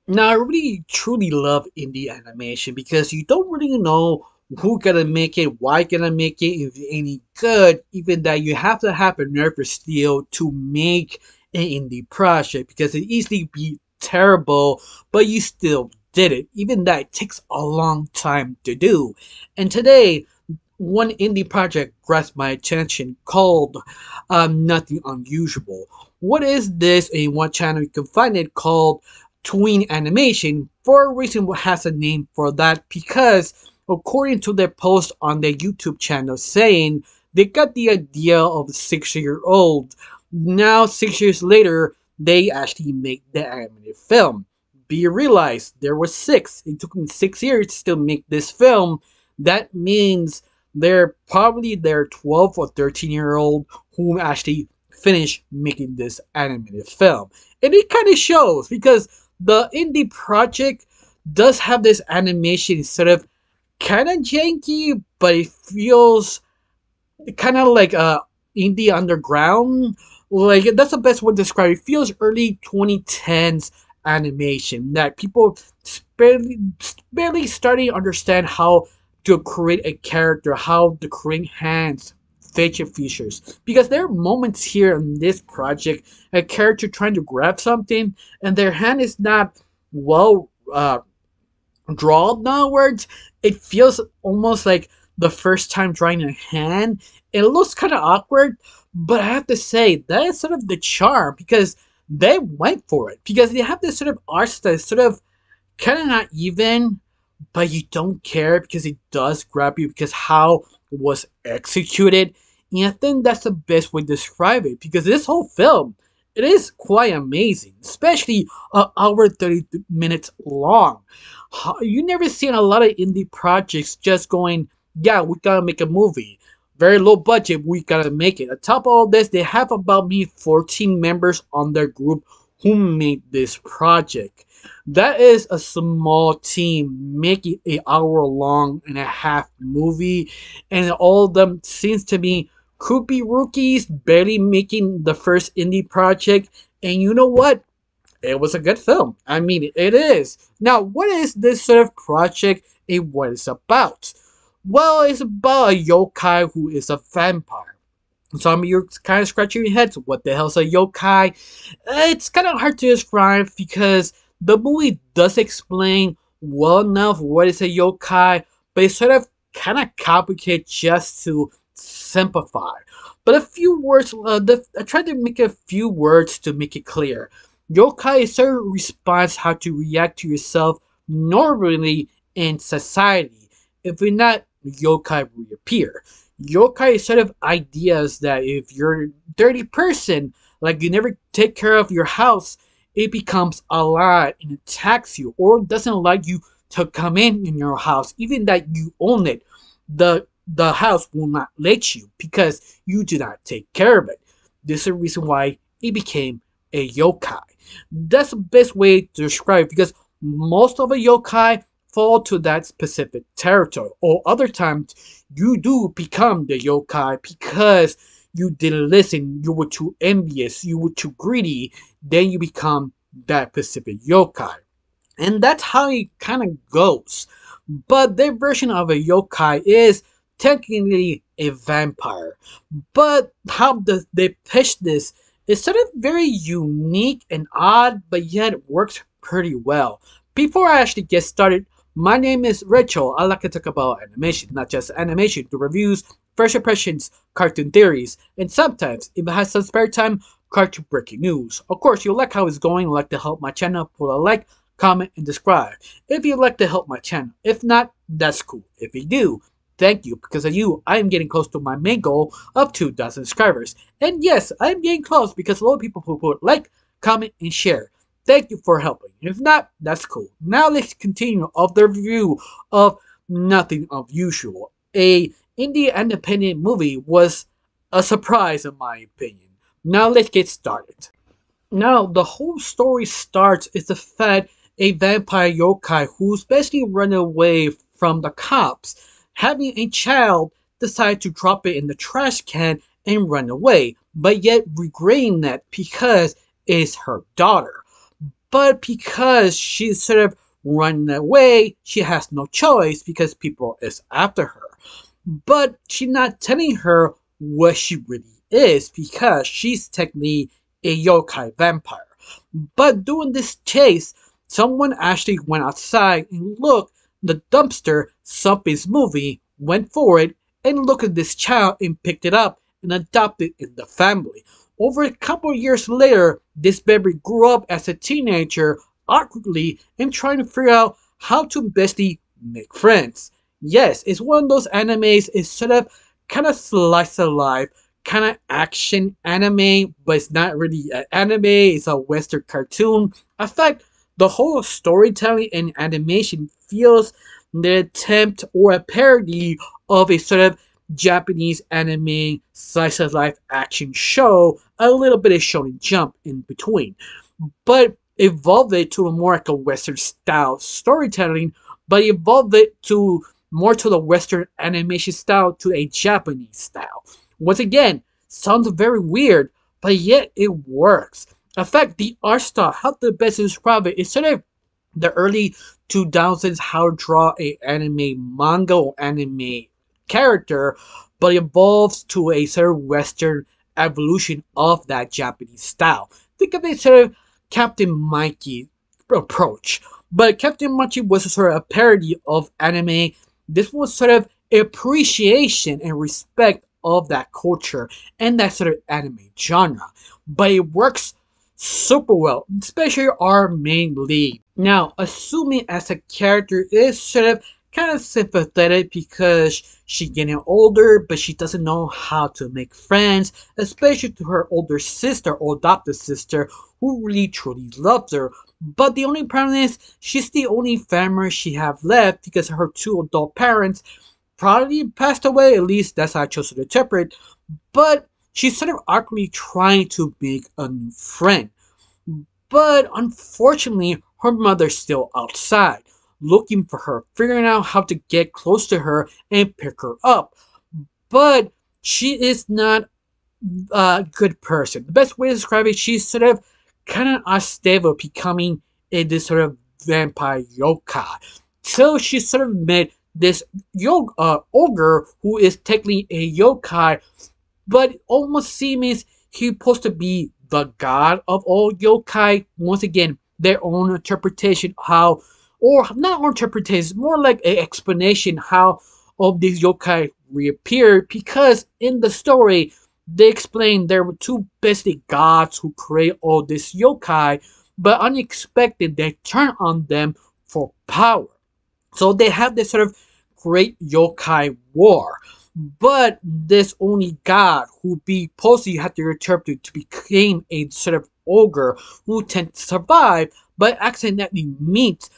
Now, I really truly love indie animation because you don't really know who gonna make it, why gonna make it, if it's any good. Even that you have to have a nervous steel to make an indie project because it easily be terrible, but you still did it. Even that it takes a long time to do. And today, one indie project grasped my attention called Nothing Unusual. What is this and what channel you can find it called Tween Animation? For a reason, what has a name for that? Because according to their post on their YouTube channel saying they got the idea of a 6 year old. Now 6 years later, they actually make the animated film. Be realized there was six. It took them 6 years to still make this film. That means they're probably their 12 or 13-year old who actually finished making this animated film. And it kind of shows because the indie project does have this animation sort of kind of janky, but it feels kind of like indie underground. Like that's the best way to describe it. It feels early 2010s animation that people barely, barely starting to understand how to create a character, how to create hands, facial features. Because there are moments here in this project, a character trying to grab something, and their hand is not well drawn downwards. It feels almost like the first time drawing a hand. It looks kind of awkward, but I have to say that is sort of the charm because they went for it. Because they have this sort of art that is sort of kind of not even, but you don't care because it does grab you because how it was executed. And I think that's the best way to describe it because this whole film, it is quite amazing, especially an hour 30 minutes long. You never seen a lot of indie projects just going, yeah, we gotta make a movie. Very low budget, we gotta make it. On top of all this, they have about me 14 members on their group who made this project. That is a small team making a hour long and a half movie, and all of them seems to be could be rookies, barely making the first indie project. And you know what? It was a good film. I mean, it is. Now, what is this sort of project and what it's about? Well, it's about a yokai who is a vampire. Some of you are kind of scratching your heads. What the hell's a yokai? It's kind of hard to describe because the movie does explain well enough what is a yokai, but it's sort of kind of complicated just to simplify. But a few words, I tried to make a few words to make it clear. Yokai is sort of response how to react to yourself normally in society. If you're not, yokai reappear. Yokai is sort of ideas that if you're a dirty person, like you never take care of your house, it becomes alive and attacks you or doesn't allow you to come in your house, even that you own it. The house will not let you because you do not take care of it. This is the reason why it became a yokai. That's the best way to describe it because most of a yokai fall to that specific territory. Or other times you do become the yokai because you didn't listen, you were too envious, you were too greedy, then you become that specific yokai. And that's how it kind of goes. But their version of a yokai is technically a vampire. But how they pitch this is sort of very unique and odd, but yet works pretty well. Before I actually get started, my name is Rachel. I like to talk about animation, not just animation, the reviews, first impressions, cartoon theories, and sometimes, if I have some spare time, cartoon breaking news. Of course, you like how it's going, like to help my channel, put a like, comment, and subscribe. If you'd like to help my channel. If not, that's cool. If you do, thank you. Because of you, I am getting close to my main goal of 2,000 subscribers. And yes, I am getting close because a lot of people who put like, comment, and share. Thank you for helping. If not, that's cool. Now let's continue of the review of Nothing Unusual. A indie independent movie was a surprise in my opinion. Now let's get started. Now the whole story starts is the fact a vampire yokai who's basically run away from the cops, having a child decide to drop it in the trash can and run away, but yet regretting that because it's her daughter. But because she's sort of running away, she has no choice because people is after her. But she's not telling her what she really is because she's technically a yokai vampire. But during this chase, someone actually went outside and looked the dumpster, something's movie, went for it, and looked at this child and picked it up and adopted it in the family. Over a couple of years later, this baby grew up as a teenager, awkwardly, and trying to figure out how to bestly make friends. Yes, it's one of those animes, it's sort of kind of slice of life, kind of action anime, but it's not really an anime, it's a Western cartoon. In fact, the whole storytelling and animation feels the attempt or a parody of a sort of Japanese anime slice of life action show, a little bit of Shonen Jump in between. But evolved it to a more like a Western style storytelling, but evolved it to more to the Western animation style to a Japanese style. Once again, sounds very weird, but yet it works. In fact, the art style, how the best to describe it, is sort of the early 2000s how to draw a anime manga or anime character, but evolves to a sort of Western evolution of that Japanese style. Think of it sort of Captain Mikey approach. But Captain Mikey was a sort of a parody of anime. This was sort of appreciation and respect of that culture and that sort of anime genre. But it works super well, especially our main lead. Now, Asumi as a character is sort of kind of sympathetic because she's getting older, but she doesn't know how to make friends, especially to her older sister or adopted sister who really truly loves her. But the only problem is she's the only family she have left because her two adult parents probably passed away, at least that's how I chose to interpret. But she's sort of awkwardly trying to make a new friend. But unfortunately, her mother's still outside, looking for her, figuring out how to get close to her and pick her up. But she is not a good person. The best way to describe it, she's sort of kind of unstable, becoming this sort of vampire yokai. So she sort of met this ogre who is technically a yokai, but almost seems he's supposed to be the god of all yokai. Once again, their own interpretation how, or not own interpretation, more like an explanation how all these yokai reappeared. Because in the story, they explain there were two basically gods who create all this yokai, but unexpected they turn on them for power. So they have this sort of great yokai war. But this only god who be supposedly had to interpret to become a sort of ogre who tends to survive, but accidentally meets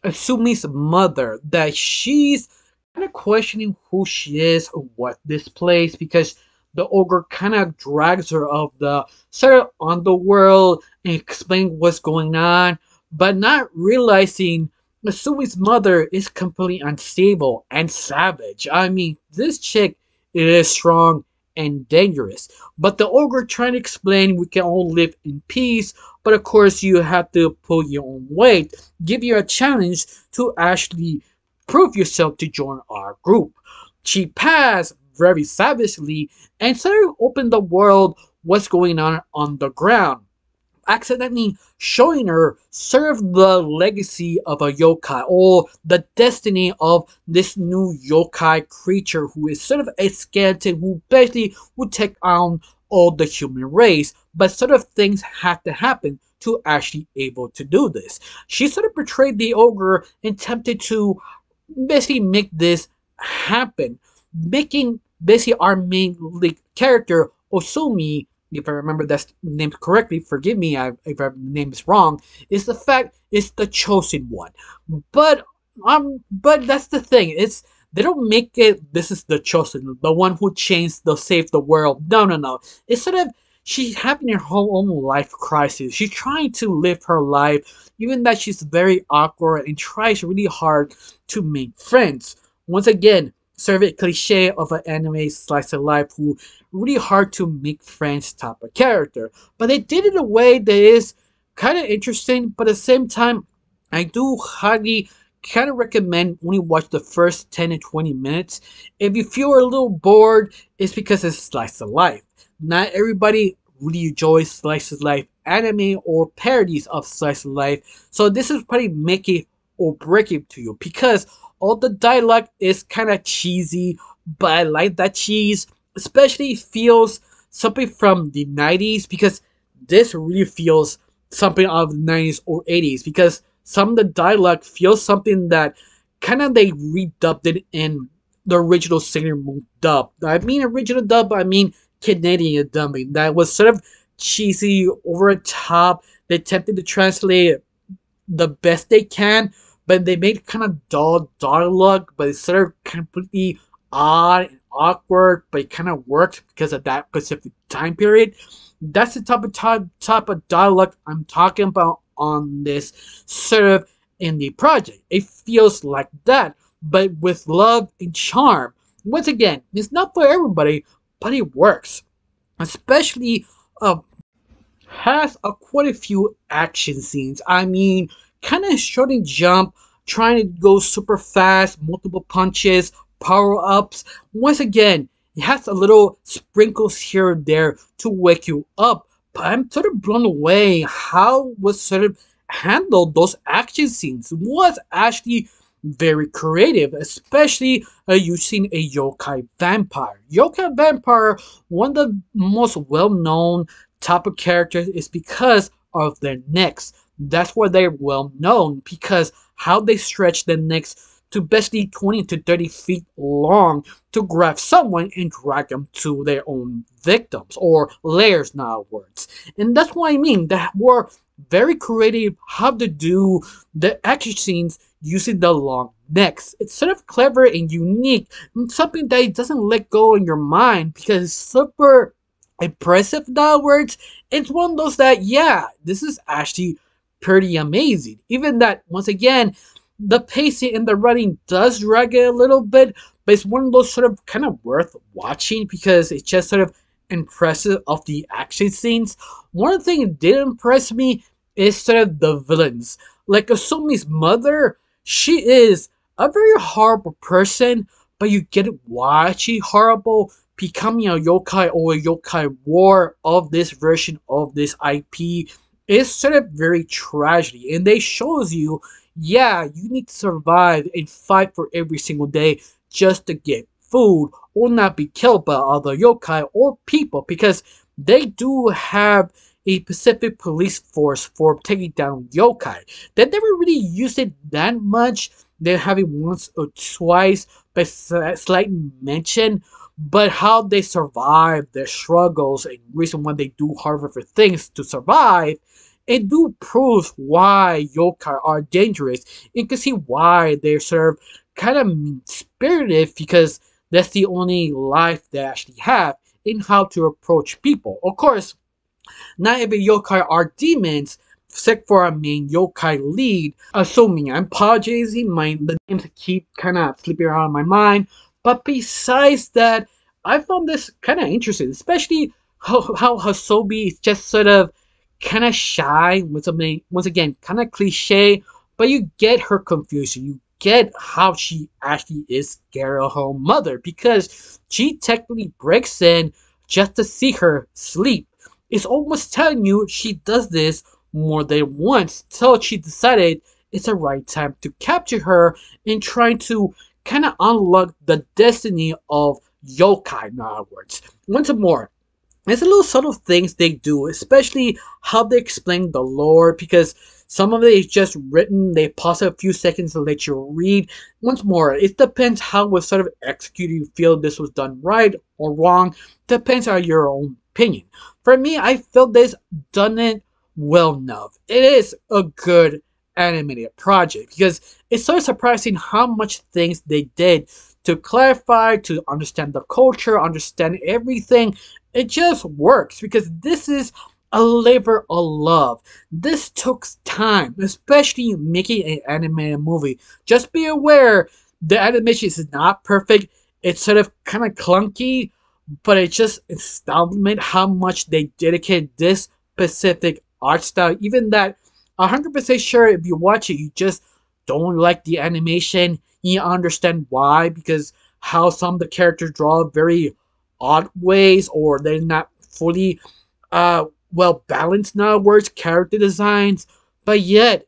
Asumi's mother, that she's kind of questioning who she is or what this place, because the ogre kind of drags her of the sort of underworld and explain what's going on, but not realizing Masui's mother is completely unstable and savage. I mean, this chick is strong and dangerous. But the ogre trying to explain we can all live in peace, but of course you have to pull your own weight, give you a challenge to actually prove yourself to join our group. She passed very savagely and sort of opened the world what's going on the ground, accidentally showing her serve the legacy of a yokai or the destiny of this new yokai creature who is sort of a skeleton who basically would take on all the human race, but sort of things have to happen to actually able to do this. She sort of betrayed the ogre and attempted to basically make this happen, making basically our main lead character Osumi, if I remember that name correctly, forgive me if the name is wrong, is the fact it's the chosen one. But that's the thing. It's they don't make it this is the chosen, the one who changed the save the world. No, no, no. It's sort of she's having her whole own life crisis. She's trying to live her life, even that she's very awkward and tries really hard to make friends. Once again, sort of a cliche of an anime slice of life who really hard to make friends type of character. But they did it in a way that is kind of interesting, but at the same time, I do highly kind of recommend only watch the first 10 to 20 minutes. If you feel a little bored, it's because it's slice of life. Not everybody really enjoys slice of life anime or parodies of slice of life, so this is probably make it or break it to you because all the dialogue is kind of cheesy, but I like that cheese, especially feels something from the 90s because this really feels something out of the 90s or 80s because some of the dialogue feels something that kind of they redubbed it in the original Sailor Moon dub. I mean original dub, I mean Canadian dubbing. That was sort of cheesy, over the top. They attempted to translate the best they can, but they made kind of dull dialogue, but it's sort of completely odd and awkward, but it kind of worked because of that specific time period. That's the type of dialogue I'm talking about on this sort of indie project. It feels like that, but with love and charm. Once again, it's not for everybody, but it works. Especially uh, has quite a few action scenes. I mean, kind of short and jump, trying to go super fast, multiple punches, power ups. Once again, it has a little sprinkles here and there to wake you up. But I'm sort of blown away how was sort of handled those action scenes. It was actually very creative, especially using a yokai vampire. Yokai vampire, one of the most well-known type of characters is because of their necks. That's why they're well known because how they stretch their necks to basically 20 to 30 feet long to grab someone and drag them to their own victims or layers, in other words. And that's what I mean. That were very creative how to do the action scenes using the long necks. It's sort of clever and unique, and something that it doesn't let go in your mind because it's super impressive in other words. It's one of those that, yeah, this is actually pretty amazing. Even that, once again, the pacing and the running does drag it a little bit, but it's one of those sort of kind of worth watching because it's just sort of impressive of the action scenes. One thing that did impress me is sort of the villains. Like Asumi's mother, she is a very horrible person, but you get why she's horrible, becoming a yokai or a yokai war of this version of this IP is sort of very tragedy, and they shows you, yeah, you need to survive and fight for every single day just to get food or not be killed by other yokai or people because they do have a specific police force for taking down yokai. They never really used it that much. They have it once or twice, but slightly mentioned, but how they survive their struggles and reason why they do harder things to survive, it do prove why yokai are dangerous. You can see why they're sort of kind of mean spirited because that's the only life they actually have in how to approach people. Of course, not every yokai are demons, except for our main yokai lead. Assuming I'm apologizing, the names keep kind of slipping around my mind. But besides that, I found this kind of interesting, especially how Hasobi is just sort of kind of shy. Once again, kind of cliche, but you get her confusion. You get how she actually is scared of her mother because she technically breaks in just to see her sleep. It's almost telling you she does this more than once till she decided it's the right time to capture her and trying to kind of unlock the destiny of yokai, in other words. Once more, it's a little subtle things they do, especially how they explain the lore, because some of it is just written, they pause a few seconds to let you read. Once more, it depends how was sort of executed, you feel this was done right or wrong, depends on your own opinion. For me, I felt this done it well enough. It is a good animated project, because it's so surprising how much things they did to clarify, to understand the culture, understand everything. It just works because this is a labor of love. This took time, especially making an animated movie. Just be aware the animation is not perfect. It's sort of kind of clunky, but it just astounded how much they dedicated this specific art style. Even that, 100% sure if you watch it, you just don't like the animation. You understand why, because how some of the characters draw very odd ways, or they're not fully well balanced now words character designs, but yet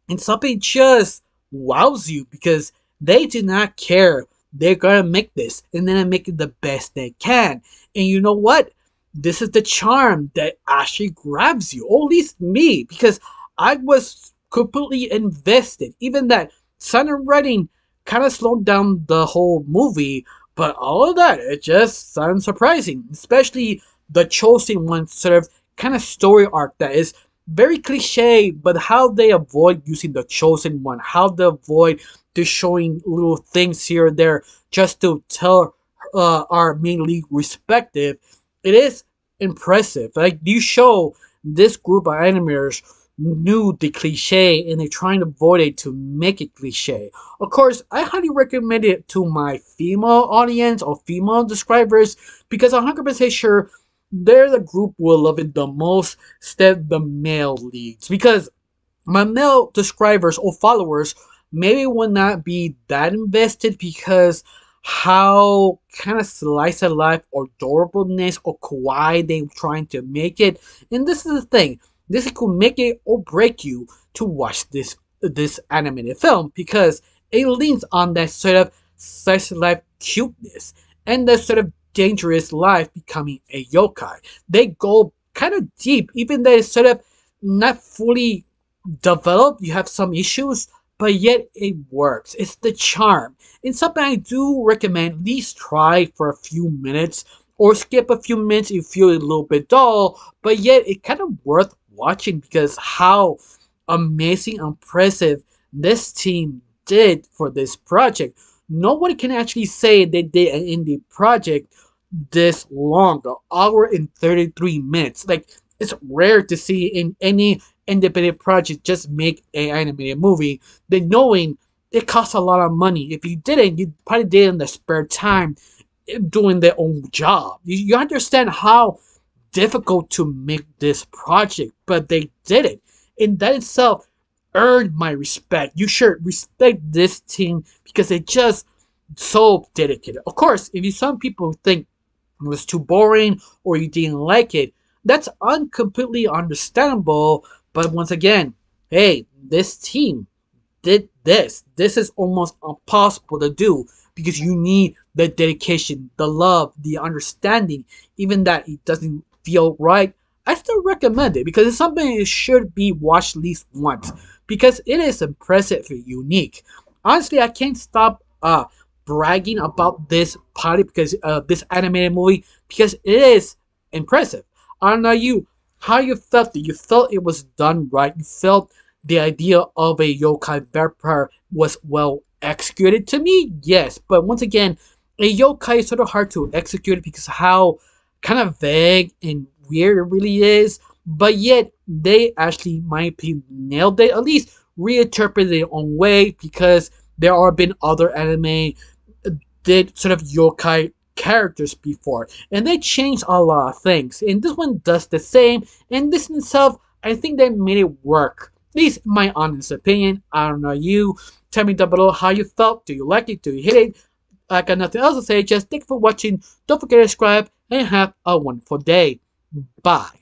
and something just wows you because they do not care. They're gonna make this and then make it the best they can. And you know what? This is the charm that actually grabs you, or at least me, because I was completely invested. Even that sound and writing kind of slowed down the whole movie, but all of that, it just sounds surprising. Especially the chosen one sort of kind of story arc that is very cliche, but how they avoid using the chosen one, how they avoid just showing little things here and there just to tell our main league respective, it is impressive. Like you show this group of animators knew the cliche and they're trying to avoid it to make it cliche. Of course, I highly recommend it to my female audience or female subscribers because I'm 100% sure they're the group will love it the most instead the male leads because my male subscribers or followers maybe will not be that invested because how kind of slice of life or adorableness or kawaii they trying to make it. And this is the thing, this could make it or break you to watch this animated film because it leans on that sort of slice of life cuteness and that sort of dangerous life becoming a yokai. They go kind of deep, even though it's sort of not fully developed. You have some issues, but yet it works. It's the charm. And something I do recommend, at least try for a few minutes or skip a few minutes if you feel a little bit dull, but yet it kind of worth watching because how amazing, impressive this team did for this project. Nobody can actually say they did an indie project this long, an hour and 33 minutes. Like, it's rare to see in any independent project just make an animated movie. Then knowing it costs a lot of money. If you didn't, you probably did it in the spare time doing their own job. You understand how difficult to make this project, but they did it. And that itself earned my respect. You should respect this team because they just so dedicated. Of course, if you some people think it was too boring or you didn't like it, that's completely understandable. But once again, hey, this team did this. This is almost impossible to do because you need the dedication, the love, the understanding. Even that it doesn't feel right, I still recommend it because it's something that should be watched at least once because it is impressive and unique. Honestly, I can't stop bragging about this party because this animated movie because it is impressive. I don't know you how you felt it. You felt it was done right. You felt the idea of a yokai vampire was well executed. To me, yes, but once again, a yokai is sort of hard to execute because how kind of vague and weird it really is. But yet they actually, in my opinion, nailed it. At least reinterpreted their own way because there are been other anime did sort of yokai characters before, and they changed a lot of things. And this one does the same. And this in itself, I think they made it work. At least my honest opinion. I don't know you. Tell me down below how you felt. Do you like it? Do you hate it? I got nothing else to say. Just thank you for watching. Don't forget to subscribe and have a wonderful day. Bye.